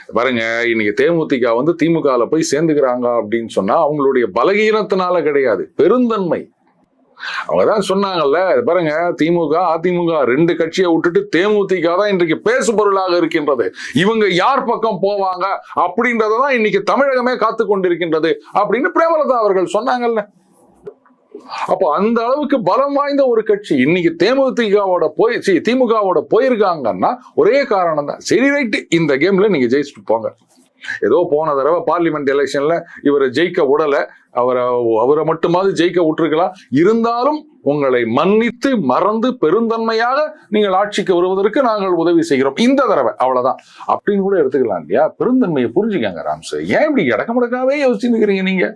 பாருங்க, இன்னைக்கு தேமுதிக வந்து திமுகல போய் சேர்ந்துக்கிறாங்க அப்படின்னு சொன்னா அவங்களுடைய பலகீனத்தினால கிடையாது, பெருந்தன்மை. அவங்கதான் சொன்னாங்கல்ல, பாருங்க, திமுக அதிமுக ரெண்டு கட்சியை விட்டுட்டு தேமுதிக தான் இன்றைக்கு பேசு பொருளாக இருக்கின்றது. இவங்க யார் பக்கம் போவாங்க அப்படின்றதான் இன்னைக்கு தமிழகமே காத்து கொண்டிருக்கின்றது அப்படின்னு பிரேமலதா அவர்கள் சொன்னாங்கல்ல. அப்போ அந்த அளவுக்கு பலம் வாய்ந்த ஒரு கட்சி இன்னைக்கு திமுகவோட போயிருக்காங்கன்னா ஒரே காரணம் தான். சரி, ரைட்டு, இந்த கேம்ல நீங்க ஜெயிச்சுட்டு போங்க. ஏதோ போன தடவை பார்லிமெண்ட் எலெக்ஷன்ல இவரை ஜெயிக்க விடல, அவரை மட்டுமாவது ஜெயிக்க விட்டுருக்கலாம். இருந்தாலும் உங்களை மன்னித்து மறந்து பெருந்தன்மையாக நீங்கள் ஆட்சிக்கு வருவதற்கு நாங்கள் உதவி செய்கிறோம் இந்த தடவை, அவ்வளவுதான் அப்படின்னு கூட எடுத்துக்கலாம் இல்லையா? பெருந்தன்மையை புரிஞ்சுக்காங்க ராம்ஸ். ஏன் இப்படி இடக்கமுடக்காவே யோசிச்சுக்கிறீங்க நீங்க?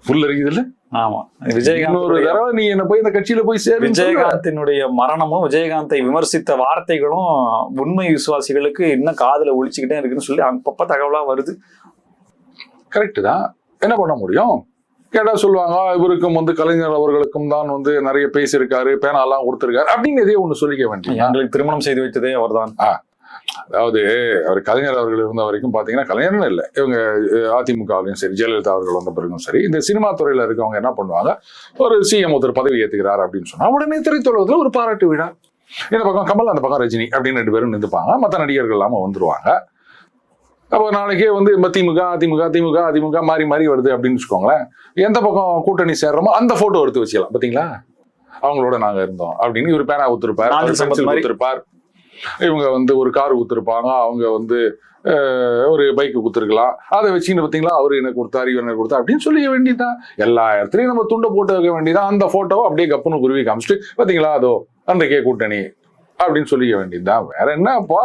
புல் அறியுது இல்ல? ஆமா, விஜயகாந்த் ஒரு தடவை நீ என்ன போய் இந்த கட்சியில போய் சேரு. விஜயகாந்தினுடைய மரணமும் விஜயகாந்தை விமர்சித்த வார்த்தைகளும் உண்மை விசுவாசிகளுக்கு இன்னும் காதுல ஒழிச்சுக்கிட்டே இருக்குன்னு சொல்லி அப்பப்ப தகவலா வருது. கரெக்ட் தான், என்ன பண்ண முடியும்? கேட்டா சொல்லுவாங்க, இவருக்கும் வந்து கலைஞர் அவர்களுக்கும் தான் வந்து நிறைய பேசியிருக்காரு, பேனாலாம் கொடுத்திருக்காரு அப்படின்னு எதையோ ஒண்ணு சொல்லிக்க வேண்டிய. எங்களுக்கு திருமணம் செய்து வைத்ததே அவர்தான். அதாவது அவர் கலைஞர் அவர்கள் இருந்த வரைக்கும் பாத்தீங்கன்னா, கலைஞர்னு இல்லை, இவங்க அதிமுகவிலையும் சரி, ஜெயலலிதா அவர்கள் வந்த பிறகும் சரி, இந்த சினிமா துறையில இருக்கவங்க என்ன பண்ணுவாங்க, ஒரு சிஎம் ஒருத்தர் பதவி ஏத்துக்கிறார் அப்படின்னு சொன்னா உடனே திரைத்துலகத்துல ஒரு பாராட்டு விழா, இந்த பக்கம் கமல் அந்த பக்கம் ரஜினி அப்படின்னு 2 பேரும் நின்றுப்பாங்க, மற்ற நடிகர்கள் இல்லாம வந்துருவாங்க. அப்போ நாளைக்கே வந்து திமுக அதிமுக திமுக அதிமுக மாறி மாறி வருது அப்படின்னு வச்சுக்கோங்களேன். எந்த பக்கம் கூட்டணி சேர்றோமோ அந்த போட்டோ எடுத்து வச்சுக்கலாம். பாத்தீங்களா, அவங்களோட நாங்க இருந்தோம் அப்படின்னு இவர் பேனா ஊத்திருப்பார், இவங்க வந்து ஒரு கார் ஊத்திருப்பாங்க, அவங்க வந்து ஒரு பைக்கு கொடுத்துருக்கலாம். அதை வச்சுன்னு பார்த்தீங்களா, அவரு எனக்கு கொடுத்தாரு, இவர் எனக்கு கொடுத்தா அப்படின்னு சொல்லிக்க வேண்டியதான். எல்லா இடத்துலையும் நம்ம துண்டை போட்டு வைக்க வேண்டியதான். அந்த போட்டோவை அப்படியே கப்புன்னு குருவி காமிச்சிட்டு பார்த்தீங்களா, அதோ அன்றைக்கே கூட்டணி அப்படின்னு சொல்லிக்க வேண்டியதுதான். வேற என்னப்பா,